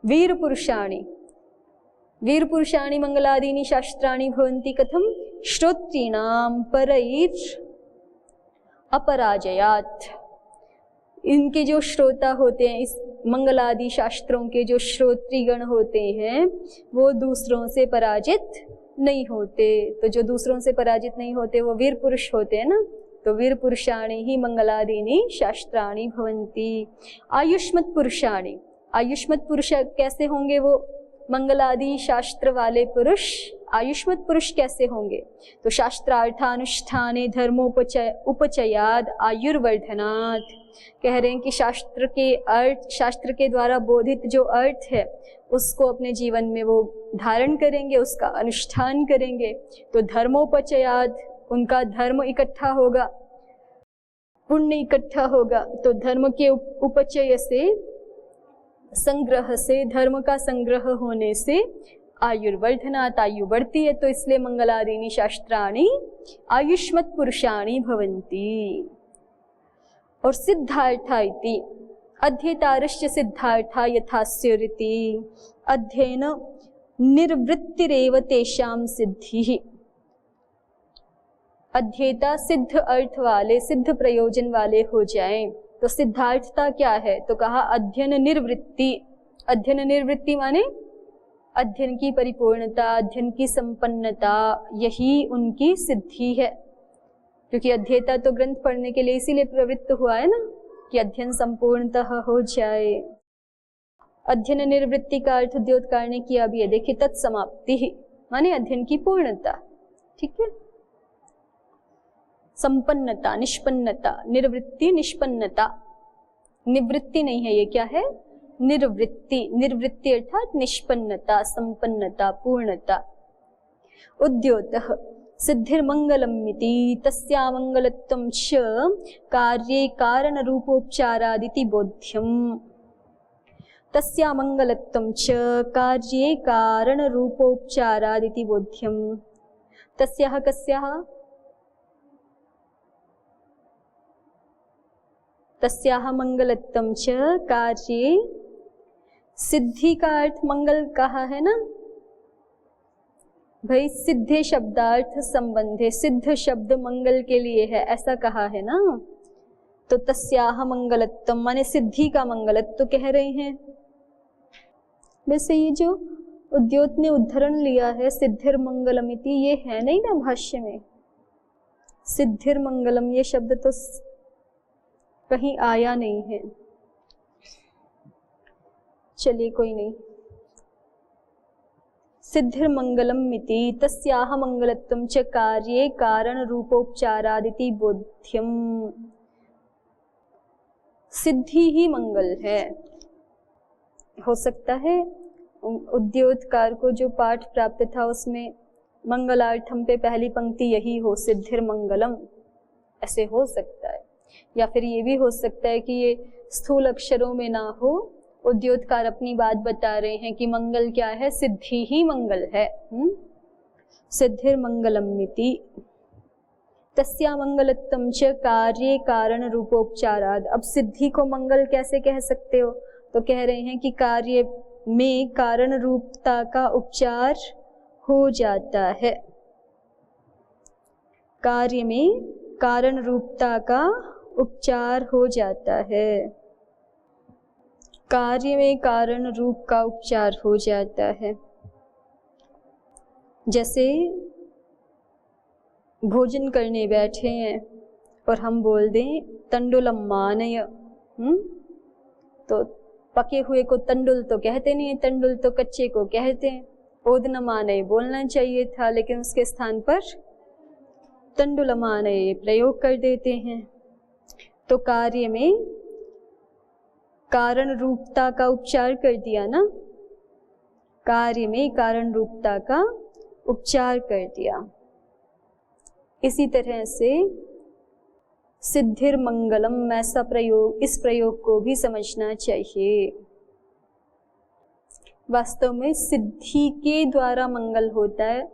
वीर पुरुषाणि मंगलादीनि शास्त्राणि भवन्ति कथं श्रोत्रीणां परैर अपराजयात्। इनके जो श्रोता होते हैं, इस मंगलादि शास्त्रों के जो श्रोत्रीगण होते हैं, वो दूसरों से पराजित नहीं होते। तो जो दूसरों से पराजित नहीं होते वो वीर पुरुष होते हैं ना। तो वीर पुरुषाणि ही मंगलादीनि शास्त्राणि भवन्ति। आयुष्मत् पुरुषाणि, आयुष्मत् पुरुष कैसे होंगे? वो मंगलादि शास्त्र वाले पुरुष आयुष्मत् पुरुष कैसे होंगे? तो शास्त्रार्थानुष्ठाने धर्मोपचयाद आयुर्वर्धनात्। कह रहे हैं कि शास्त्र के अर्थ, शास्त्र के द्वारा बोधित जो अर्थ है उसको अपने जीवन में वो धारण करेंगे, उसका अनुष्ठान करेंगे। तो धर्मोपचयाद, उनका धर्म इकट्ठा होगा, पुण्य इकट्ठा होगा। तो धर्म के उपचय से, संग्रह से, धर्म का संग्रह होने से आयुर्वर्धनात्, आयु बढ़ती है। तो इसलिए मंगलादीनि शास्त्राणि आयुष्मत् पुरुषाणि भवन्ति। और सिद्धार्था इति अध्येतारश्च सिद्धार्था यथास्युरिति अध्ययन निर्वृत्तिरेव तेषां सिद्धिः। अध्येता सिद्ध अर्थ वाले, सिद्ध प्रयोजन वाले हो जाएं। तो सिद्धार्थता क्या है? तो कहा अध्ययन निर्वृत्ति। अध्ययन निर्वृत्ति माने अध्ययन की परिपूर्णता, अध्ययन की संपन्नता, यही उनकी सिद्धि है। क्योंकि अध्येता तो ग्रंथ पढ़ने के लिए इसीलिए प्रवृत्त हुआ है ना, कि अध्ययन संपूर्णतः हो जाए। अध्ययन निर्वृत्ति का अर्थ द्योतकार ने किया भी है, देखिए तत्समाप्ति ही माने अध्ययन की पूर्णता। ठीक है, संपन्नता, निष्पन्नता, निर्वृत्ति, निष्पन्नता, निवृत्ति नहीं है ये, क्या है? निर्वृत्ति। निर्वृत्ति अर्थात निष्पन्नता, संपन्नता, पूर्णता। उद्योतः सिद्धिर्मंगलमिति तस्या मंगलत्वं च कार्ये कारण रूपोपचारादिति बोध्यम्। तस्या मंगलत्वं च कार्ये कारण रूपोपचारादिति बोध्यम्। तस्याः कस्याः? तस्याः मंगलत्वं च कार्ये, सिद्धि का अर्थ मंगल कहा है ना भाई, सिद्धे शब्दार्थ संबंधे, सिद्ध शब्द मंगल के लिए है ऐसा कहा है ना। तो तस्याह मंगलत्वम माने सिद्धि का मंगलत्व कह रहे हैं। वैसे ये जो उद्योत ने उद्धरण लिया है सिद्धिर मंगलमिति, ये है नहीं ना भाष्य में। सिद्धिर मंगलम ये शब्द तो कहीं आया नहीं है। चलिए कोई नहीं। सिद्धिर्मंगलमिति तस्याह मंगलत्वं च कार्ये कारण रूपोपचारादिति बोध्यम। सिद्धि ही मंगल है। हो सकता है उद्योतकार को जो पाठ प्राप्त था उसमें मंगलार्थम पे पहली पंक्ति यही हो, सिद्धिर्मंगलम, ऐसे हो सकता है। या फिर ये भी हो सकता है कि ये स्थूल अक्षरों में ना हो, उद्योतकार अपनी बात बता रहे हैं कि मंगल क्या है, सिद्धि ही मंगल है। सिद्धिर्मंगलमिति तस्या मंगलत्वं च कार्ये कारण रूपोपचाराद। अब सिद्धि को मंगल कैसे कह सकते हो? तो कह रहे हैं कि कार्य में कारण रूपता का उपचार हो जाता है। कार्य में कारण रूपता का उपचार हो जाता है। कार्य में कारण रूप का उपचार हो जाता है। जैसे भोजन करने बैठे हैं और हम बोल दें तंडुलम मानय, तो पके हुए को तंडुल तो कहते नहीं है, तंडुल तो कच्चे को कहते हैं। ओदनमानय बोलना चाहिए था, लेकिन उसके स्थान पर तंडुलमानय प्रयोग कर देते हैं। तो कार्य में कारण रूपता का उपचार कर दिया ना, कार्य में कारण रूपता का उपचार कर दिया। इसी तरह से सिद्धिर्मंगलम ऐसा प्रयोग, इस प्रयोग को भी समझना चाहिए। वास्तव में सिद्धि के द्वारा मंगल होता है।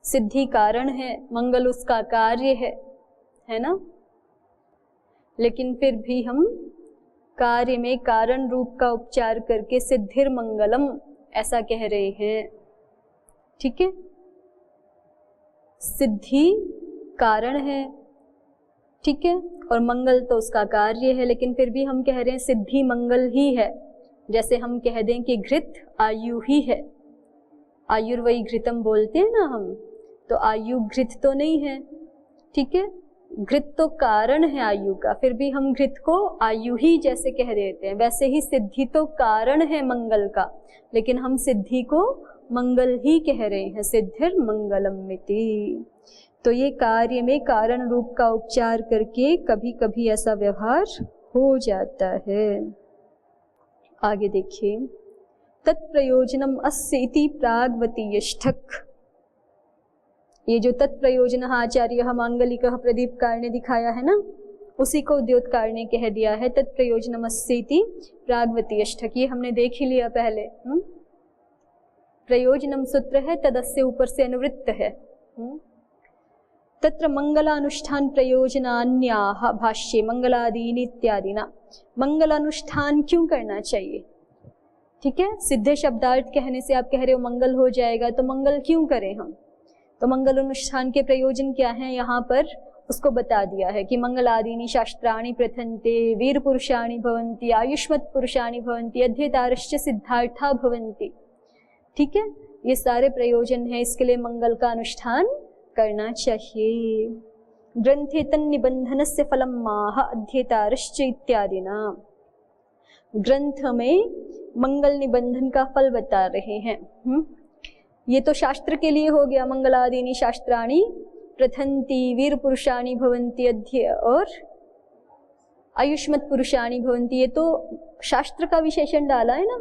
सिद्धि कारण है, मंगल उसका कार्य है ना। लेकिन फिर भी हम कार्य में कारण रूप का उपचार करके सिद्धिर्मंगलम ऐसा कह रहे हैं। ठीक है, सिद्धि कारण है, ठीक है, और मंगल तो उसका कार्य है, लेकिन फिर भी हम कह रहे हैं सिद्धि मंगल ही है। जैसे हम कह दें कि घृत आयु ही है, आयुर्वयी घृतम बोलते हैं ना हम, तो आयु घृत तो नहीं है। ठीक है, घृत तो कारण है आयु का, फिर भी हम घृत को आयु ही जैसे कह देते हैं, वैसे ही सिद्धि तो कारण है मंगल का, लेकिन हम सिद्धि को मंगल ही कह रहे हैं, सिद्धिर मंगलम मिति। तो ये कार्य में कारण रूप का उपचार करके कभी कभी ऐसा व्यवहार हो जाता है। आगे देखिए, तत्प्रयोजनम अस्य इति प्राग्वतीयष्ठक। ये जो तत्प्रयोजन आचार्य मांगलिक प्रदीपकार ने दिखाया है ना, उसी को द्योतकार ने कह दिया है तत्प्रयोजनम अस्य इति प्राग्वतीयष्ठक। ये हमने देख ही लिया पहले। प्रयोजनम सूत्र है, तदस्य ऊपर से अनुवृत्त है। तत्र मंगलानुष्ठान प्रयोजनान्याः भाष्ये मंगलादीनि इत्यादिना। मंगलानुष्ठान क्यों करना चाहिए? ठीक है, सिद्धे शब्दार्थ कहने से आप कह रहे हो मंगल हो जाएगा, तो मंगल क्यों करें हम? तो मंगल अनुष्ठान के प्रयोजन क्या हैं, यहाँ पर उसको बता दिया है कि मंगलादीनि शास्त्राणि प्रथन्ते, वीर पुरुषाणि भवन्ति, आयुष्मत् पुरुषाणि भवन्ति, अध्येतारश्च सिद्धार्था भवन्ति। ठीक है, ये सारे प्रयोजन है, इसके लिए मंगल का अनुष्ठान करना चाहिए। ग्रंथे तन्निबंधनस्य फलम माह अध्येतारश्च इत्यादिना। ग्रंथ में मंगल निबंधन का फल बता रहे हैं। ये तो शास्त्र के लिए हो गया, मंगलादीनि शास्त्राणि प्रथन्ति, वीर पुरुषाणि भवन्ति, अध्य और आयुष्मत् पुरुषाणि भवन्ति। ये तो शास्त्र का विशेषण डाला है ना,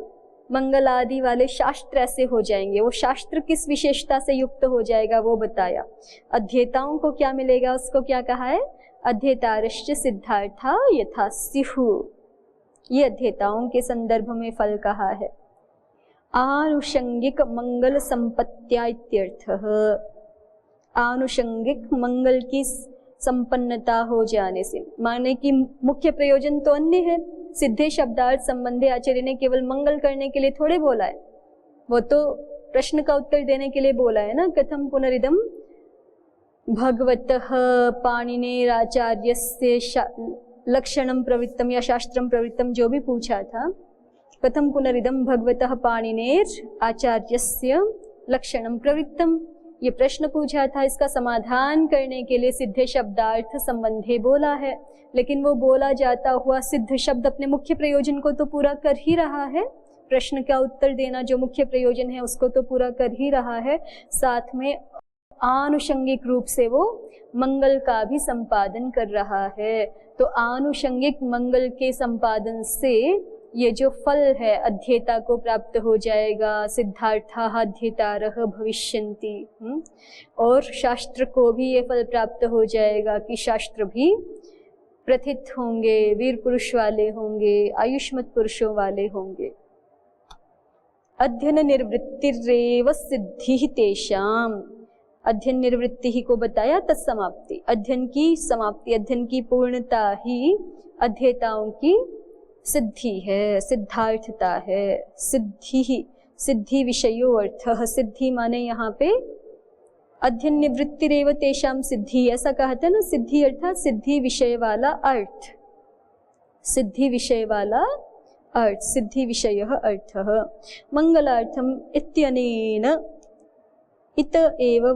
मंगल आदि वाले शास्त्र ऐसे हो जाएंगे। वो शास्त्र किस विशेषता से युक्त हो जाएगा वो बताया। अध्येताओं को क्या मिलेगा, उसको क्या कहा है, अध्येतारश्च सिद्धार्था यथा स्युः। ये अध्येताओं के संदर्भ में फल कहा है। आनुषंगिक मंगल संपत्त्या इत्यर्थः। आनुषंगिक मंगल की संपन्नता हो जाने से, माने कि मुख्य प्रयोजन तो अन्य है। सिद्धे शब्दार्थ संबंधे आचार्य ने केवल मंगल करने के लिए थोड़े बोला है, वो तो प्रश्न का उत्तर देने के लिए बोला है ना। कथम पुनरिदम भगवतः पाणिनेराचार्यस्य लक्षणम प्रवृत्तम या शास्त्रम प्रवृत्तम, जो भी पूछा था, कथम पुनरिदम भगवतः पाणिनेर आचार्यस्य लक्षणम प्रवृत्तम, ये प्रश्न पूछा था। इसका समाधान करने के लिए सिद्धे शब्दार्थ संबंधे बोला है, लेकिन वो बोला जाता हुआ सिद्ध शब्द अपने मुख्य प्रयोजन को तो पूरा कर ही रहा है। प्रश्न का उत्तर देना जो मुख्य प्रयोजन है उसको तो पूरा कर ही रहा है, साथ में आनुषंगिक रूप से वो मंगल का भी संपादन कर रहा है। तो आनुषंगिक मंगल के संपादन से ये जो फल है अध्येता को प्राप्त हो जाएगा, सिद्धार्था अध्येतारः भविष्यन्ति। और शास्त्र को भी ये फल प्राप्त हो जाएगा कि शास्त्र भी प्रथित होंगे, वीर पुरुष वाले होंगे, आयुष्मत् पुरुषों वाले होंगे। अध्ययन निर्वृत्तिरेव सिद्धि तेषाम। अध्ययन निवृत्ति ही को बताया तत्समाप्ति, अध्ययन की समाप्ति, अध्ययन की पूर्णता ही अध्येताओं की सिद्धि है, सिद्धार्थता है। सिद्धि ही, सिद्धि विषयो अर्थः। सिद्धि माने यहाँ पे अध्ययन निवृत्तिरेव तेषाम सिद्धि, ऐसा कहा था ना। सिद्धि अर्थात सिद्धि विषय वाला अर्थ, सिद्धि विषय वाला अर्थ, सिद्धि विषयः अर्थः। मंगलार्थम इत्यनेन इत एव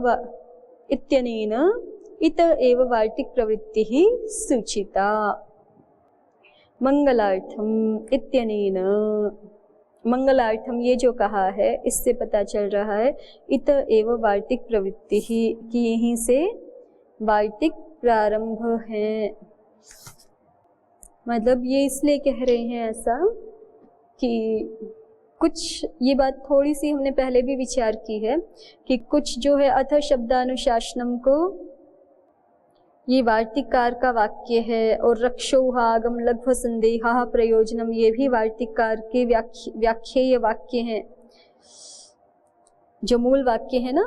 वार्तिक प्रवृत्ति ही सूचिता। मंगलार्थम इत्यनेन, मंगलार्थम ये जो कहा है इससे पता चल रहा है इत एव वार्तिक प्रवृत्ति ही, कि यहीं से वार्तिक प्रारंभ है। मतलब ये इसलिए कह रहे हैं ऐसा कि कुछ, ये बात थोड़ी सी हमने पहले भी विचार की है कि कुछ जो है अथ शब्दानुशासनम को ये वार्तिककार का वाक्य है, और रक्षोहागम लघ्व संदेहा प्रयोजनम ये भी वार्तिककार के व्याख्येय वाक्य हैं। जो मूल वाक्य है ना,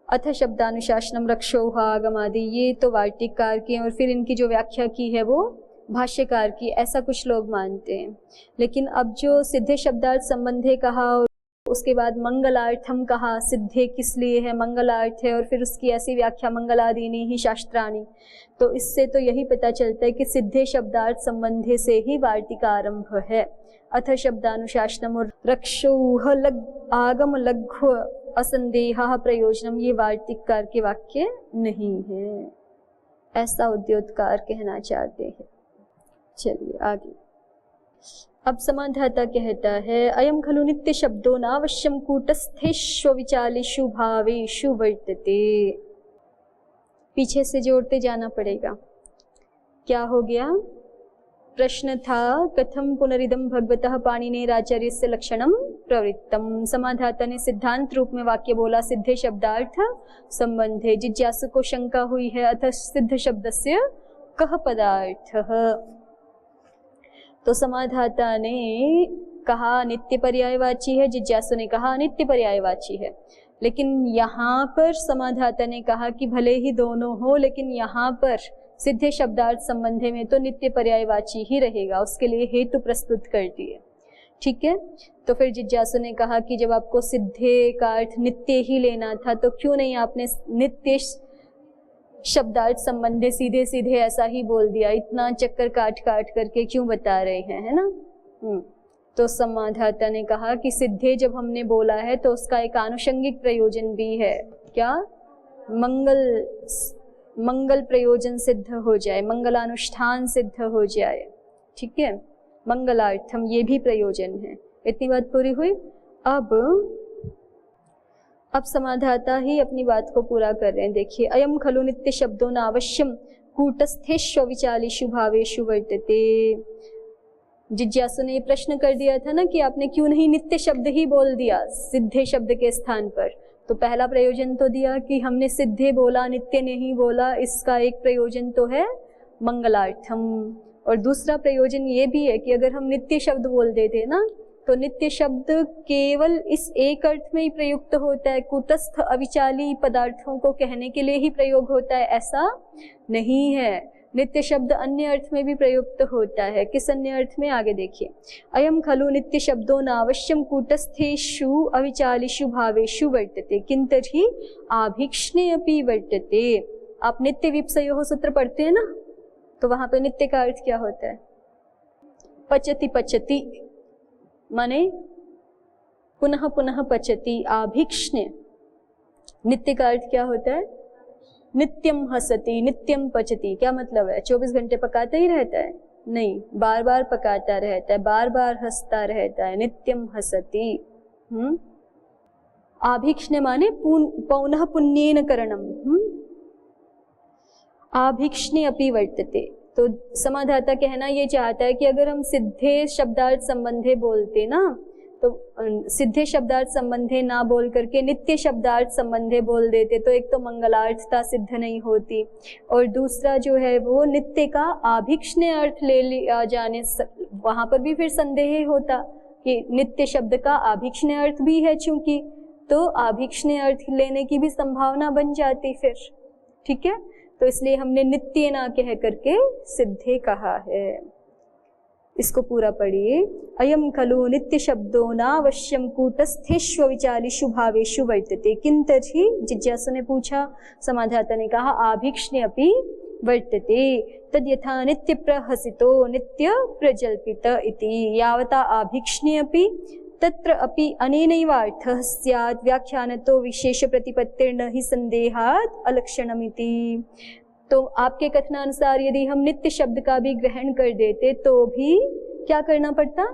अथ शब्दानुशासनम रक्षोहागम आदि, ये तो वार्तिककार के हैं, और फिर इनकी जो व्याख्या की है वो भाष्यकार की, ऐसा कुछ लोग मानते हैं। लेकिन अब जो सिद्धे शब्दार्थ संबंधे कहा और उसके बाद मंगलार्थम कहा, सिद्धे किस लिए है, मंगलार्थ है, और फिर उसकी ऐसी व्याख्या मंगलादीनी ही शास्त्राणी, तो इससे तो यही पता चलता है कि सिद्धे शब्दार्थ संबंधे से ही वार्तिक आरंभ है। अथ शब्दानुशासनम और रक्षोह आगम लघ्व असंदेहा प्रयोजनम, ये वार्तिककार के वाक्य नहीं है, ऐसा उद्योतकार कहना चाहते हैं। चलिए आगे। अब समाधाता कहता है, अयम खलु नित्य शब्दो नावश्यम कूटस्थेष्व विचालिषु भावेषु वर्तते। पीछे से जोड़ते जाना पड़ेगा। क्या हो गया? प्रश्न था कथम पुनरिदम भगवतः पाणिनेराचार्यस्य लक्षणम प्रवृत्तम। समाधाता ने सिद्धांत रूप में वाक्य बोला सिद्धे शब्दार्थ संबंधे। जिज्ञासु को शंका हुई है, अतः सिद्ध शब्दस्य कः पदार्थः। तो समाधाता ने कहा नित्य पर्यायवाची है, जिज्ञासु ने कहा नित्य पर्यायवाची है। लेकिन यहाँ पर समाधाता ने कहा कि भले ही दोनों हो, लेकिन यहाँ पर सिद्धे शब्दार्थ संबंधे में तो नित्य पर्यायवाची ही रहेगा, उसके लिए हेतु प्रस्तुत कर दिए। ठीक है, तो फिर जिज्ञासु ने कहा कि जब आपको सिद्धे का अर्थ नित्य ही लेना था तो क्यों नहीं आपने नित्य शब्दार्थ संबंधे सीधे सीधे ऐसा ही बोल दिया, इतना चक्कर काट काट करके क्यों बता रहे हैं, है ना। तो समाधाता ने कहा कि सिद्धे जब हमने बोला है तो उसका एक आनुषंगिक प्रयोजन भी है। क्या? मंगल प्रयोजन सिद्ध हो जाए, मंगलानुष्ठान सिद्ध हो जाए। ठीक है, मंगलार्थम ये भी प्रयोजन है। इतनी बात पूरी हुई। अब समाधाता ही अपनी बात को पूरा कर रहे हैं। देखिए, अयम खलु नित्य शब्दों न अवश्यम कूटस्थेष्व विचालिषु भावेषु वर्तते। जिज्ञासु ने ये प्रश्न कर दिया था ना कि आपने क्यों नहीं नित्य शब्द ही बोल दिया सिद्धे शब्द के स्थान पर। तो पहला प्रयोजन तो दिया कि हमने सिद्धे बोला, नित्य नहीं बोला, इसका एक प्रयोजन तो है मंगलार्थम। और दूसरा प्रयोजन ये भी है कि अगर हम नित्य शब्द बोल देते ना तो नित्य शब्द केवल इस एक अर्थ में ही प्रयुक्त होता है, कूटस्थ अविचाली पदार्थों को कहने के लिए ही प्रयोग होता है, ऐसा नहीं है। नित्य शब्द अन्य अर्थ में भी प्रयुक्त होता है। किस अन्य अर्थ में? आगे देखिए। अयम खलु नित्य शब्दो नावश्यम कूटस्थेषु अविचालिषु भावेषु वर्तते किंतर्हि आभीक्ष्णे अपि वर्तते। आप नित्य विप्सयोः सूत्र पढ़ते हैं ना, तो वहां पे नित्य का अर्थ क्या होता है? पचति पचति, माने पुनः पुनः पचति। आभीक्ष्णे, नित्य का अर्थ क्या होता है? नित्यम हसति, नित्यम पचति। क्या मतलब है? 24 घंटे पकाता ही रहता है? नहीं, बार बार पकाता रहता है, बार बार हंसता रहता है। नित्यम हसति। आभीक्ष्णे माने पौनः पुण्येन करणम। आभीक्ष्णे अपि वर्तते। तो समाधाता कहना ये चाहता है कि अगर हम सिद्धे शब्दार्थ संबंधे बोलते ना, तो सिद्धे शब्दार्थ संबंधे ना बोल करके नित्य शब्दार्थ संबंधे बोल देते तो एक तो मंगलार्थता सिद्ध नहीं होती, और दूसरा जो है वो नित्य का आभीक्ष्णे अर्थ ले लिया जाने, वहां पर भी फिर संदेह होता कि नित्य शब्द का आभीक्ष्णे अर्थ भी है, चूंकि तो आभीक्ष्णे अर्थ लेने की भी संभावना बन जाती फिर। ठीक है, तो इसलिए हमने नित्य ना कह करके सिद्धे कहा है। इसको पूरा पढ़िए। अयम खलु नित्य शब्दो नावश्यम कूटस्थेष्व विचालिषु भावेषु वर्तते किंतर्हि, जिज्ञासु ने पूछा, समाधाता ने कहा आभीक्ष्णे अपि वर्तते तद यथा नित्य प्रहसितो नित्य प्रजल्पित इति। यावता आभीक्ष्णे अपि तत्र अपि अनेनैवार्थः स्यात् व्याख्यानतो विशेष प्रतिपत्तिर्न हि संदेहात् अलक्षणमिति। तो आपके कथनानुसार यदि हम नित्य शब्द का भी ग्रहण कर देते तो भी क्या करना पड़ता?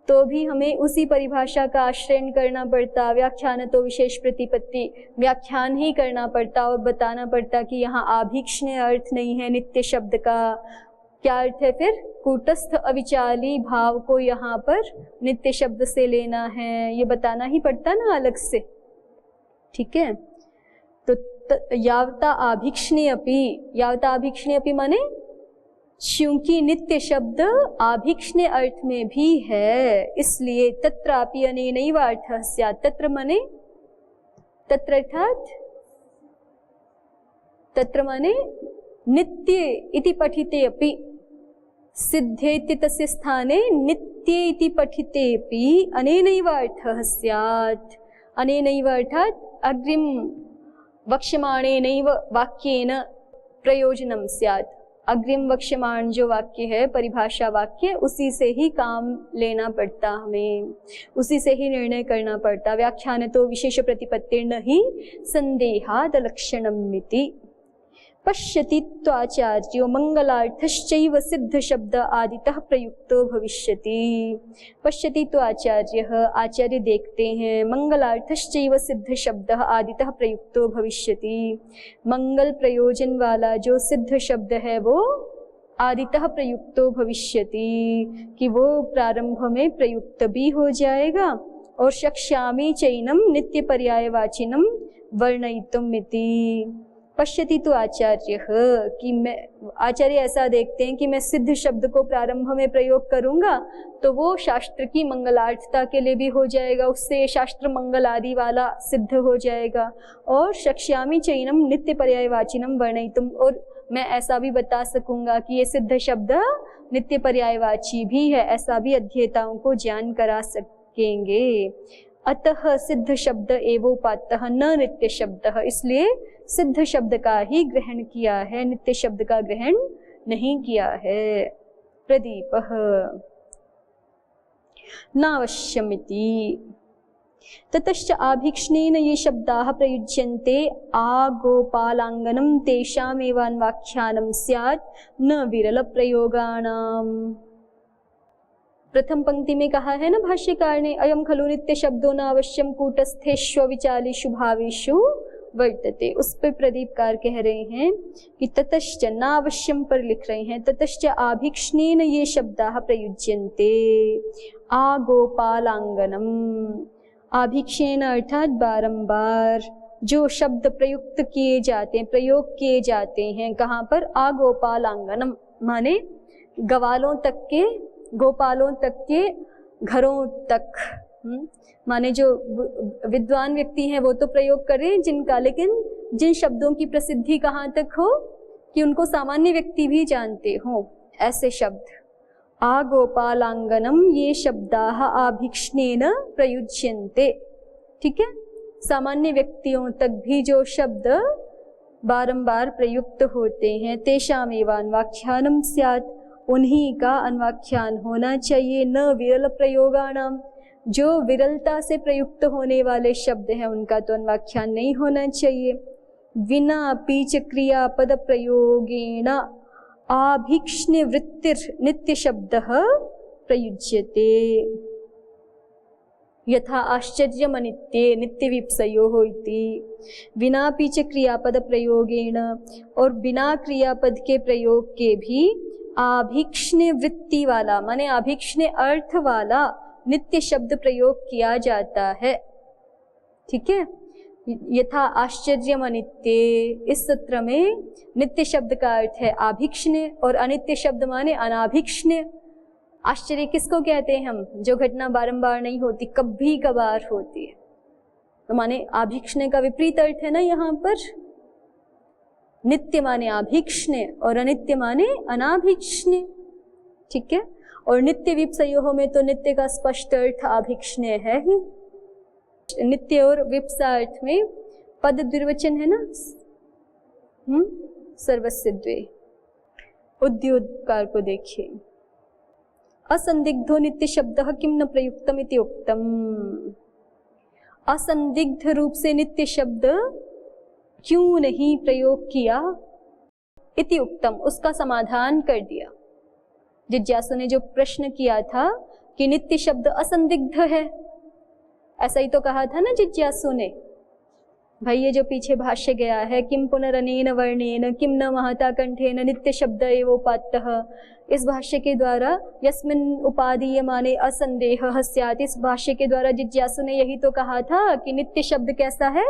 तो भी हमें उसी परिभाषा का आश्रय करना पड़ता, व्याख्यान तो विशेष प्रतिपत्ति, व्याख्यान ही करना पड़ता और बताना पड़ता कि यहाँ आभीक्ष्णे अर्थ नहीं है नित्य शब्द का। क्या अर्थ है फिर? कूटस्थ अविचाली भाव को यहाँ पर नित्य शब्द से लेना है, ये बताना ही पड़ता ना अलग से। ठीक है, तो यावता आभीक्ष्णे अपि, यावता आभीक्ष्णे अपि माने क्योंकि नित्य शब्द आभीक्ष्णे अर्थ में भी है, इसलिए तत्रापि अनेनैव अर्थः स्यात्। तत्र माने, तत्र अर्थात तत्र माने नित्य इति पठिते अपि, सिद्धेति तस्य स्थाने नित्ये इति पठितेपि अनेनैव अर्थः स्यात्। अनेनैव अर्थात् अग्रिम वक्ष्यमाणेनैव वाक्येन प्रयोजनं स्यात्। अग्रिम वक्ष्यमाण जो वाक्य है, परिभाषा वाक्य, उसी से ही काम लेना पड़ता, हमें उसी से ही निर्णय करना पड़ता। व्याख्यान तो विशेष प्रतिपत्तिर्न हि संदेहाद लक्षणमिति। पश्यति त्वाचार्यो मंगलार्थश्चैव सिद्ध शब्द आदितः प्रयुक्तो भविष्यति। पश्यति तो आचार्यः, आचार्य देखते हैं, मंगलार्थश्चैव सिद्ध शब्द आदितः प्रयुक्तो भविष्यति। मंगल प्रयोजन वाला जो सिद्ध शब्द है वो आदितः प्रयुक्तो भविष्यति, कि वो प्रारंभ में प्रयुक्त भी हो जाएगा। और शक्ष्यामि चैनम नित्य पर्यायवाचिनम वर्णयितुम इति। पश्यति तो आचार्य, कि मैं आचार्य ऐसा देखते हैं कि मैं सिद्ध शब्द को प्रारंभ में प्रयोग करूंगा तो वो शास्त्र की मंगलार्थता के लिए भी हो जाएगा, उससे शास्त्र मंगल आदि वाला सिद्ध हो जाएगा। और शक्ष्यामि चैनम नित्य पर्यायवाचिनम वर्णयितुम, और मैं ऐसा भी बता सकूंगा कि ये सिद्ध शब्द नित्य पर्यायवाची भी है, ऐसा भी अध्येताओं को ज्ञान करा सकेंगे। अतः सिद्ध शब्द एवोपात्तः न नित्य शब्द, इसलिए सिद्ध शब्द का ही ग्रहण किया है, नित्य शब्द का ग्रहण नहीं किया है। प्रदीपः नावश्यमिति। ततश्च आभीक्ष्णेन ये शब्दाः प्रयुज्यन्ते आगोपालांगनं तेषामेवान्वाख्यानं स्यात् न विरल प्रयोगाणाम्। प्रथम पंक्ति में कहा है ना भाष्यकार ने, अयम खलु नित्य शब्दो न अवश्यम कूटस्थेष्व विचालेषु भावेषु वर्तते। उस पर प्रदीपकार कह रहे हैं कि ततश्च, नावश्यम पर लिख रहे हैं, ततश्च आभीक्ष्णेन ये शब्दाः प्रयुज्यन्ते आगोपालांगनम। आभीक्षेण अर्थात बारंबार जो शब्द प्रयुक्त किए जाते हैं, प्रयोग किए जाते हैं, कहाँ पर? आगोपालांगनम माने गवालों तक के, गोपालों तक के घरों तक। माने जो विद्वान व्यक्ति हैं वो तो प्रयोग कर रहे हैं जिनका, लेकिन जिन शब्दों की प्रसिद्धि कहाँ तक हो कि उनको सामान्य व्यक्ति भी जानते हो, ऐसे शब्द। आगोपालांगनम ये शब्दाः आभीक्ष्णेन प्रयुज्यन्ते। ठीक है, सामान्य व्यक्तियों तक भी जो शब्द बारंबार प्रयुक्त होते हैं, तेषामेव अन्वाख्यानं स्यात्, उन्हीं का अन्वाख्यान होना चाहिए। न विरल प्रयोगाणाम, जो विरलता से प्रयुक्त होने वाले शब्द हैं उनका तो अन्वाख्यान नहीं होना चाहिए। विना पीच क्रियापद प्रयोगेण आभीक्ष्ण्य वृत्तिर नित्य शब्दः प्रयुज्यते। यथा आश्चर्यमनित्ये नित्य विप्सयोः इति। विना पीच क्रियापद प्रयोगेण, और बिना क्रियापद के प्रयोग के भी आभीक्ष्ण्य वृत्ति वाला माने आभीक्ष्ण्य अर्थ वाला नित्य शब्द प्रयोग किया जाता है। ठीक है, यथा आश्चर्यमनित्ये, इस सूत्र में नित्य शब्द का अर्थ है आभीक्ष्ण्य और अनित्य शब्द माने अनाभीक्ष्ण्य। आश्चर्य किसको कहते हैं हम? जो घटना बारंबार नहीं होती, कभी कभार होती है, तो माने आभीक्ष्ण्य का विपरीत अर्थ है ना यहाँ पर। नित्य माने आभीक्ष्ण्य और अनित्य माने अनाभीक्ष्ण्य। ठीक है, और नित्य विप्सयोः में तो नित्य का स्पष्ट अर्थ आभीक्ष्ण्य है ही। नित्य और विप्सा अर्थ में पद द्विवचन है ना, सर्वस्य द्वे। उद्योगकार को देखिए, असंदिग्धो नित्य शब्दः किम न प्रयुक्तम इति उक्तम। असंदिग्ध रूप से नित्य शब्द क्यों नहीं प्रयोग किया? इति उक्तम, उसका समाधान कर दिया। जिज्ञासु ने जो प्रश्न किया था कि नित्य शब्द असंदिग्ध है, ऐसा ही तो कहा था ना जिज्ञासु ने। भाई ये जो पीछे भाष्य गया है, किम पुनरनेन वर्णेन किम न महता कंठेन नित्य शब्द एवोपात्तः, इस भाष्य के द्वारा यस्मिन् उपादीयमाने असंदेहः स्यात्, इस भाष्य के द्वारा जिज्ञासु ने यही तो कहा था कि नित्य शब्द कैसा है?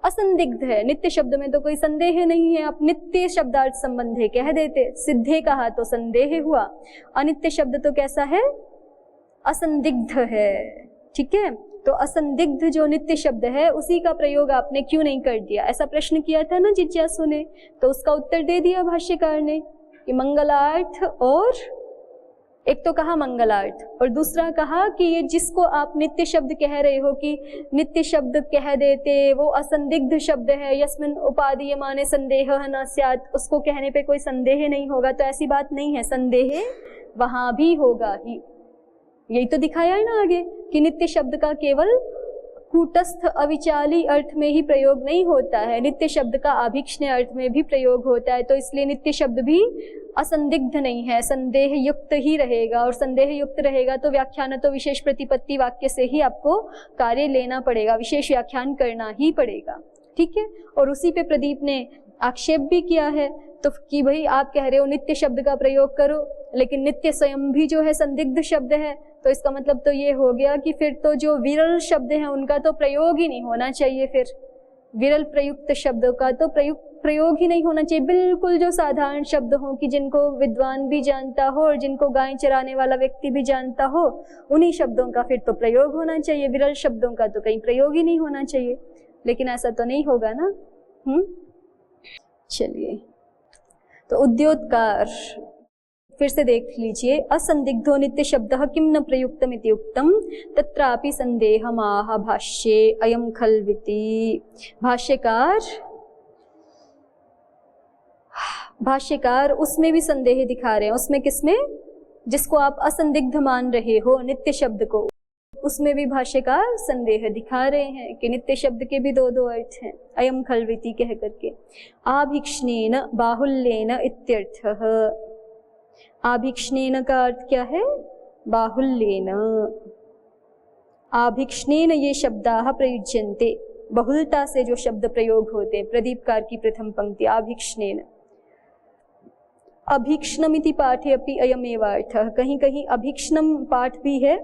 असंदिग्ध है। नित्य शब्द में तो कोई संदेह नहीं है, आप नित्य शब्दार्थ संबंधे कह देते, सिद्धे कहा तो संदेह हुआ। अनित्य शब्द तो कैसा है? असंदिग्ध है। ठीक है, तो असंदिग्ध जो नित्य शब्द है उसी का प्रयोग आपने क्यों नहीं कर दिया? ऐसा प्रश्न किया था ना जिज्ञासु ने, तो उसका उत्तर दे दिया भाष्यकार ने कि मंगलार्थ और एक तो कहा मंगलार्थ और दूसरा कहा कि ये जिसको आप नित्य शब्द कह रहे हो कि नित्य शब्द कह देते वो असंदिग्ध शब्द है, यस्मिन उपादीयमाने संदेह न स्यात्, उसको कहने पे कोई संदेह नहीं होगा, तो ऐसी बात नहीं है, संदेह वहां भी होगा ही। यही तो दिखाया है ना आगे कि नित्य शब्द का केवल कूटस्थ अविचाली अर्थ में ही प्रयोग नहीं होता है, नित्य शब्द का आभिक्षण्य अर्थ में भी प्रयोग होता है। तो इसलिए नित्य शब्द भी असंदिग्ध नहीं है, संदेह युक्त ही रहेगा, और संदेह युक्त रहेगा तो व्याख्यान तो विशेष प्रतिपत्ति वाक्य से ही आपको कार्य लेना पड़ेगा, विशेष व्याख्यान करना ही पड़ेगा। ठीक है, और उसी पे प्रदीप ने आक्षेप भी किया है तो कि भाई आप कह रहे हो नित्य शब्द का प्रयोग करो, लेकिन नित्य स्वयं भी जो है संदिग्ध शब्द है, तो इसका मतलब तो ये हो गया कि फिर तो जो विरल शब्द हैं उनका तो प्रयोग ही नहीं होना चाहिए। फिर विरल प्रयुक्त शब्दों का तो प्रयोग ही नहीं होना चाहिए, बिल्कुल जो साधारण शब्द हो कि जिनको विद्वान भी जानता हो और जिनको गाय चराने वाला व्यक्ति भी जानता हो, उन्हीं शब्दों का फिर तो प्रयोग होना चाहिए, विरल शब्दों का तो कहीं प्रयोग ही नहीं होना चाहिए। लेकिन ऐसा तो नहीं होगा ना। चलिए, तो उद्योतकार फिर से देख लीजिए। असंदिग्धो नित्य शब्दः किं न प्रयुक्तम् इति उक्तम् तत्रापि संदेहमाह भाष्ये अयं खल्विति। भाष्यकार उसमें भी संदेह दिखा रहे हैं। उसमें किसमें? जिसको आप असंदिग्ध मान रहे हो नित्य शब्द को, उसमें भी भाष्यकार संदेह दिखा रहे हैं कि नित्य शब्द के भी दो दो अर्थ हैं, अयम खल्विति कह करके। आभिक्षणेन बाहुल्येन इत्यर्थः। आभिक्षणेन का अर्थ क्या है? बाहुल्येन। आभिक्षणेन ये शब्दाः प्रयुज्यन्ते, बहुलता से जो शब्द प्रयोग होते हैं। प्रदीपकार की प्रथम पंक्ति आभिक्षणेन। अभीक्ष्णमिति पाठे अपि अयमेव अर्थः। कहीं कहीं अभीक्ष्णम पाठ भी है,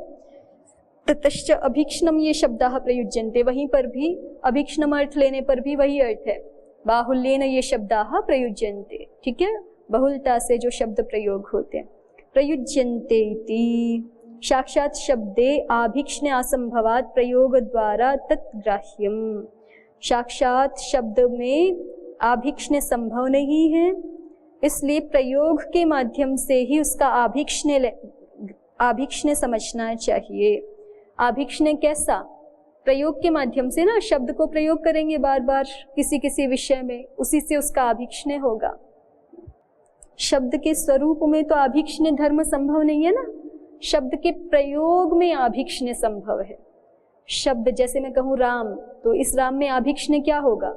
ततश्च अभीक्ष्णम ये शब्दाः प्रयुज्यन्ते, वहीं पर भी अभीक्ष्णम अर्थ लेने पर भी वही अर्थ है, बाहुल्येन ये शब्दाः प्रयुज्यन्ते। ठीक है, बहुलता से जो शब्द प्रयोग होते हैं। प्रयुज्यन्ते इति साक्षात शब्दे आभिक्षण्य असंभवात् प्रयोग द्वारा तत्ग्राह्यम। साक्षात शब्द में आभिक्षण्य संभव नहीं है, इसलिए प्रयोग के माध्यम से ही उसका आभिक्षण्य समझना चाहिए। आभिक्षण्य कैसा? प्रयोग के माध्यम से ना, शब्द को प्रयोग करेंगे बार बार किसी किसी विषय में, उसी से उसका आभिक्षण्य होगा। शब्द के स्वरूप में तो आभिक्षण्य धर्म संभव नहीं है ना, शब्द के प्रयोग में आभिक्षण्य संभव है। शब्द जैसे मैं कहूँ राम, तो इस राम में आभिक्षण्य क्या होगा?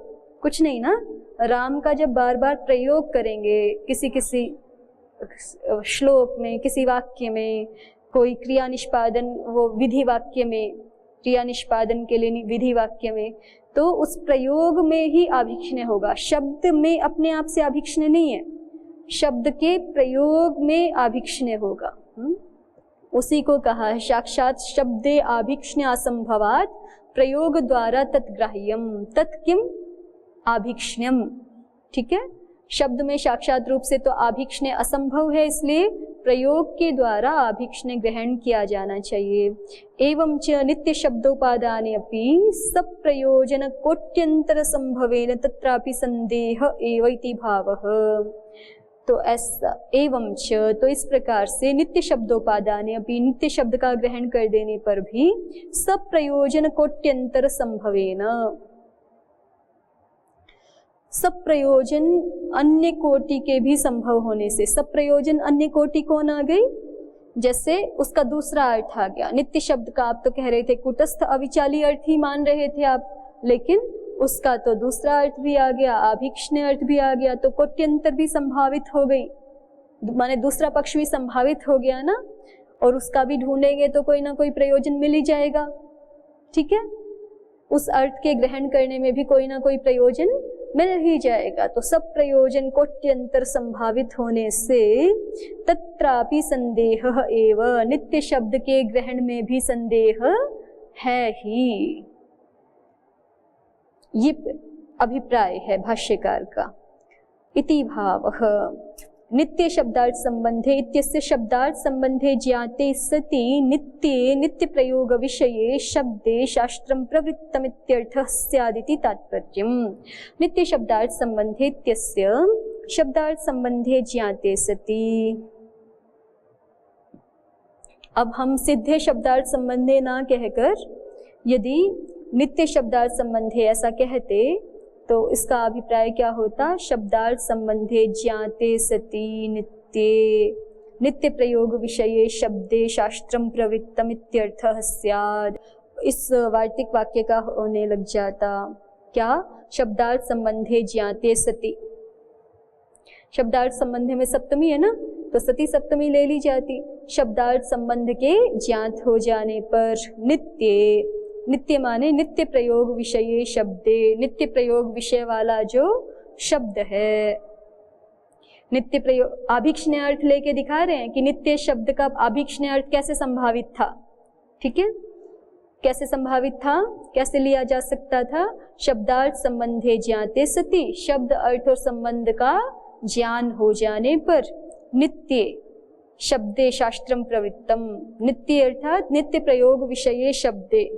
कुछ नहीं ना। राम का जब बार बार प्रयोग करेंगे किसी किसी श्लोक में, किसी वाक्य में, कोई क्रिया निष्पादन, वो विधि वाक्य में, क्रिया निष्पादन के लिए विधि वाक्य में, तो उस प्रयोग में ही आभिक्षण्य होगा। शब्द में अपने आप से आभिक्षण्य नहीं है, शब्द के प्रयोग में आभिक्षण्य होगा। उसी को कहा है साक्षात शब्दे आभिक्षण्य असंभवात् प्रयोग द्वारा तत्ग्राह्यम। तत्किम? आभिक्षण्यम। ठीक है, शब्द में साक्षात रूप से तो आभिक्षण्य असंभव है, इसलिए प्रयोग के द्वारा आभिक्षण्य ग्रहण किया जाना चाहिए। एवं च नित्य शब्दोपादाने अपि सब प्रयोजन कोट्यंतर संभवेन तत्रापि संदेह एव इति भावः। तो ऐसा एवं च, तो इस प्रकार से नित्य शब्दोपादाने अपि, नित्य शब्द का ग्रहण कर देने पर भी सब प्रयोजन कोट्यंतर संभवेन, सब प्रयोजन अन्य कोटि के भी संभव होने से। सब प्रयोजन अन्य कोटि कौन आ गई? जैसे उसका दूसरा अर्थ आ गया। नित्य शब्द का आप तो कह रहे थे कूटस्थ अविचाली अर्थ ही मान रहे थे आप, लेकिन उसका तो दूसरा अर्थ भी आ गया, आभिक्षण्य अर्थ भी आ गया, तो कोट्यंतर भी संभावित हो गई, माने दूसरा पक्ष भी संभावित हो गया ना। और उसका भी ढूंढेंगे तो कोई ना कोई प्रयोजन मिल ही जाएगा। ठीक है, उस अर्थ के ग्रहण करने में भी कोई ना कोई प्रयोजन मिल ही जाएगा। तो सब प्रयोजन कोट्यंतर संभावित होने से तत्रापि संदेह एव, नित्य शब्द के ग्रहण में भी संदेह है ही। ये अभिप्राय है भाष्यकार का। इति भावः नित्य शब्दार्थ संबंधे इत्यस्य शब्दार्थ संबंधे ज्ञाते सति नित्ये नित्य प्रयोग विषये शब्दे शास्त्रं प्रवृत्तम् इत्यर्थः स्यादिति तात्पर्यम्। नित्य शब्दार्थ संबंधे इत्यस्य शब्दार्थ संबंधे ज्ञाते सति, अब हम सिद्धे शब्दार्थ संबंधे ना कहकर यदि नित्य शब्दार्थ संबंधे ऐसा कहते तो इसका अभिप्राय क्या होता? शब्दार्थ संबंधे ज्ञाते सति नित्ये नित्य प्रयोग विषये शब्दे शास्त्रम प्रवृत्तम इत्यर्थः स्यात्। इस वार्तिक वाक्य का होने लग जाता क्या? शब्दार्थ संबंधे ज्ञाते सति। शब्दार्थ संबंध में सप्तमी है ना, तो सती सप्तमी ले ली जाती। शब्दार्थ संबंध के ज्ञात हो जाने पर नित्य, नित्य माने नित्य प्रयोग विषये शब्दे, नित्य प्रयोग विषय वाला जो शब्द है। नित्य प्रयोग आभिक्षण्य अर्थ लेके दिखा रहे हैं कि नित्य शब्द का आभिक्षण्य अर्थ कैसे संभावित था। ठीक है, कैसे संभावित था, कैसे लिया जा सकता था? शब्दार्थ संबंधे ज्ञाते सति, शब्द अर्थ और संबंध का ज्ञान हो जाने पर नित्य शब्दे शास्त्रम प्रवृत्तम, नित्य अर्थात नित्य प्रयोग विषये शब्दे,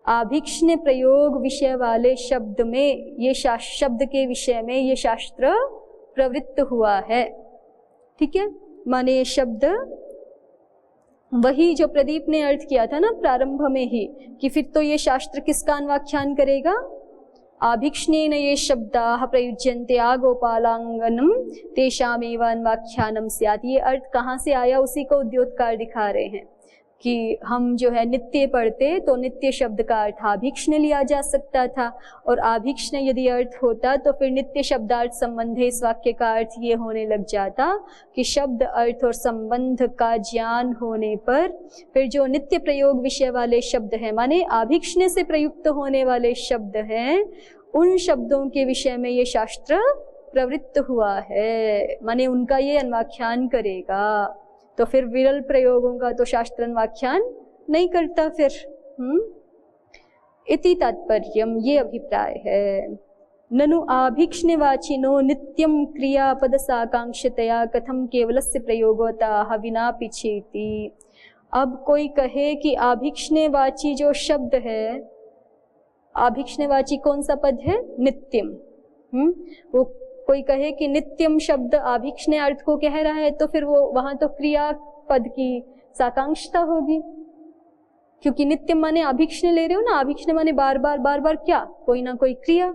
आभिक्षण्य प्रयोग विषय वाले शब्द में ये शब्द के विषय में ये शास्त्र प्रवृत्त हुआ है। ठीक है, माने ये शब्द वही जो प्रदीप ने अर्थ किया था ना प्रारंभ में ही कि फिर तो ये शास्त्र किसका अन्वाख्यान करेगा? आभिक्षण्येन ये शब्दाः प्रयुज्यन्ते आगोपालांगनम तेषामेव अन्वाख्यानम स्यात्। ये अर्थ कहाँ से आया उसी को उद्योतकार दिखा रहे हैं कि हम जो है नित्य पढ़ते तो नित्य शब्द का अर्थ आभिक्षण्य लिया जा सकता था, और आभिक्षण्य यदि अर्थ होता तो फिर नित्य शब्दार्थ संबंध इस वाक्य का अर्थ ये होने लग जाता कि शब्द अर्थ और संबंध का ज्ञान होने पर फिर जो नित्य प्रयोग विषय वाले शब्द हैं, माने आभिक्षण्य से प्रयुक्त होने वाले शब्द हैं, उन शब्दों के विषय में ये शास्त्र प्रवृत्त हुआ है, माने उनका ये अन्वाख्यान करेगा। तो फिर विरल प्रयोगों का तो शास्त्र अन्वाख्यान नहीं करता फिर। इति तात्पर्यम, ये अभिप्राय है। ननु आभिक्षण्यवाचिनो नित्यं क्रियापद साकांक्षतया कथम केवलस्य प्रयोगोताः विना पिछेति। अब कोई कहे कि आभिक्षण्यवाची जो शब्द है, आभिक्षण्यवाची कौन सा पद है? नित्यम। वो कोई कहे कि नित्यम शब्द आभिक्षण्य अर्थ को कह रहा है, तो फिर वो वहां तो क्रिया पद की साकांक्षता होगी, क्योंकि नित्यम माने आभिक्षण्य ले रहे हो ना। आभिक्षण्य माने बार बार बार बार क्या? कोई ना कोई क्रिया,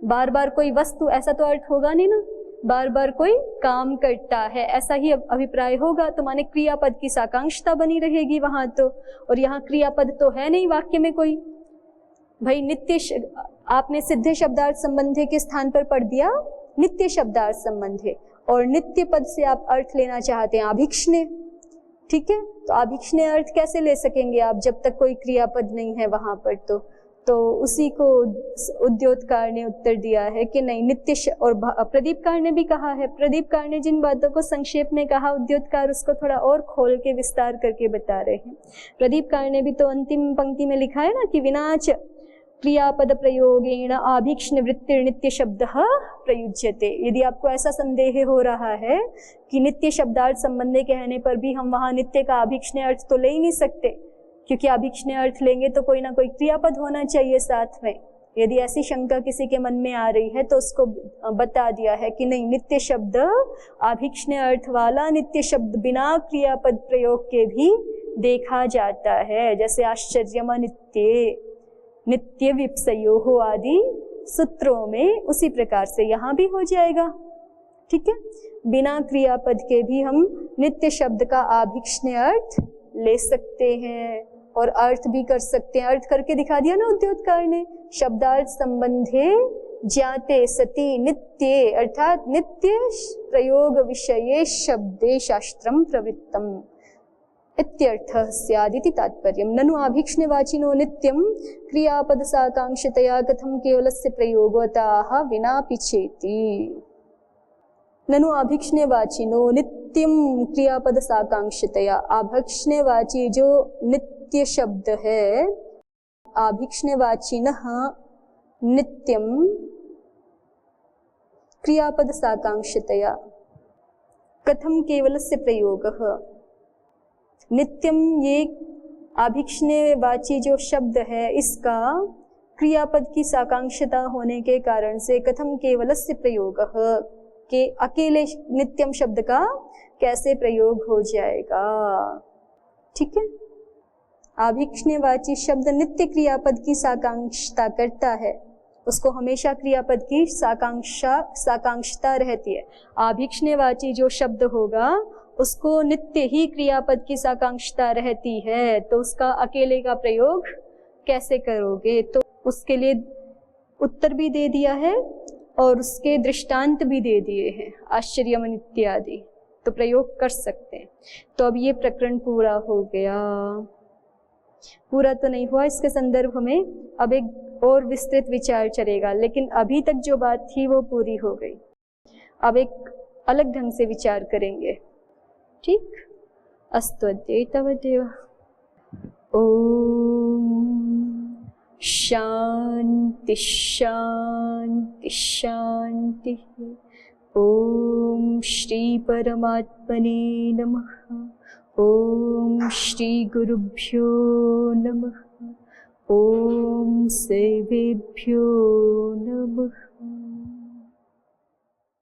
बार बार कोई वस्तु, ऐसा तो अर्थ होगा नहीं ना। बार बार कोई काम करता है, ऐसा ही अभिप्राय होगा, तो माने क्रियापद की साकांक्षता बनी रहेगी वहां तो। और यहाँ क्रियापद तो है नहीं वाक्य में कोई। भाई नित्य आपने सिद्धे शब्दार्थ संबंधे के स्थान पर पढ़ दिया नित्य शब्दार्थ संबंधे, और नित्य पद से आप अर्थ लेना चाहते हैं आभिक्षण्य। ठीक है, तो आभिक्षण्य अर्थ कैसे ले सकेंगे आप जब तक कोई क्रियापद नहीं है वहां पर? तो उसी को उद्योतकार ने उत्तर दिया है कि नहीं, नित्य और प्रदीपकार ने भी कहा है। प्रदीपकार ने जिन बातों को संक्षेप में कहा, उद्योतकार उसको थोड़ा और खोल के विस्तार करके बता रहे हैं। प्रदीपकार ने भी तो अंतिम पंक्ति में लिखा है ना कि विनाच क्रियापद प्रयोगेण आभिक्षण्य वृत्तिर नित्य शब्दः प्रयुज्यते। यदि आपको ऐसा संदेह हो रहा है कि नित्य शब्दार्थ संबंधे कहने पर भी हम वहां नित्य का आभिक्षण्य अर्थ तो ले ही नहीं सकते, क्योंकि आभिक्षण्य अर्थ लेंगे तो कोई ना कोई क्रियापद होना चाहिए साथ में। यदि ऐसी शंका किसी के मन में आ रही है तो उसको बता दिया है कि नहीं, नित्य शब्द आभिक्षण्य अर्थ वाला नित्य शब्द बिना क्रियापद प्रयोग के भी देखा जाता है, जैसे आश्चर्यम नित्य, नित्य विप्सयोः आदि सूत्रों में, उसी प्रकार से यहाँ भी हो जाएगा। ठीक है, बिना क्रियापद के भी हम नित्य शब्द का आभिक्षण्य अर्थ ले सकते हैं और अर्थ भी कर सकते हैं। अर्थ करके दिखा दिया ना उद्योतकार ने। शब्दार्थ संबंधे ज्ञाते सति नित्य अर्थात नित्य प्रयोग विषये शब्दे शास्त्रम प्रवृत्तम इत्यर्थः स्यादिति तात्पर्यम्। ननु आभिक्षण्यवाचिनो नित्यं क्रियापद साकांक्षतया कथं केवलस्य प्रयोगोताः विना पिछेति। ननु आभिक्षण्यवाचिनो नित्यं क्रियापद साकांक्षतया, आभिक्षण्यवाची जो नित्य शब्द है, आभिक्षण्यवाचिनः नित्यं क्रियापद साकांक्षतया कथं केवलस्य प्रयोगः। नित्यम ये आभिक्षण्यवाची जो शब्द है, इसका क्रियापद की साकांक्षता होने के कारण से कथम केवलस्य प्रयोगः, के अकेले नित्यम शब्द का कैसे प्रयोग हो जाएगा। ठीक है। आभिक्षेवाची शब्द नित्य क्रियापद की साकांक्षता करता है, उसको हमेशा क्रियापद की साकांक्षता रहती है। आभिक्षेवाची जो शब्द होगा उसको नित्य ही क्रियापद की साकांक्षता रहती है, तो उसका अकेले का प्रयोग कैसे करोगे? तो उसके लिए उत्तर भी दे दिया है और उसके दृष्टांत भी दे दिए हैं, आश्चर्यमन इत्यादि, तो प्रयोग कर सकते हैं। तो अब ये प्रकरण पूरा हो गया। पूरा तो नहीं हुआ, इसके संदर्भ में अब एक और विस्तृत विचार चलेगा, लेकिन अभी तक जो बात थी वो पूरी हो गई। अब एक अलग ढंग से विचार करेंगे। ठीक, अस्तु अद्य तावदेव। ओम शांति शांति शांति। ओम श्री परमात्मने नमः। ओम श्री गुरुभ्यो नमः। ओम सर्वेभ्यो नमः।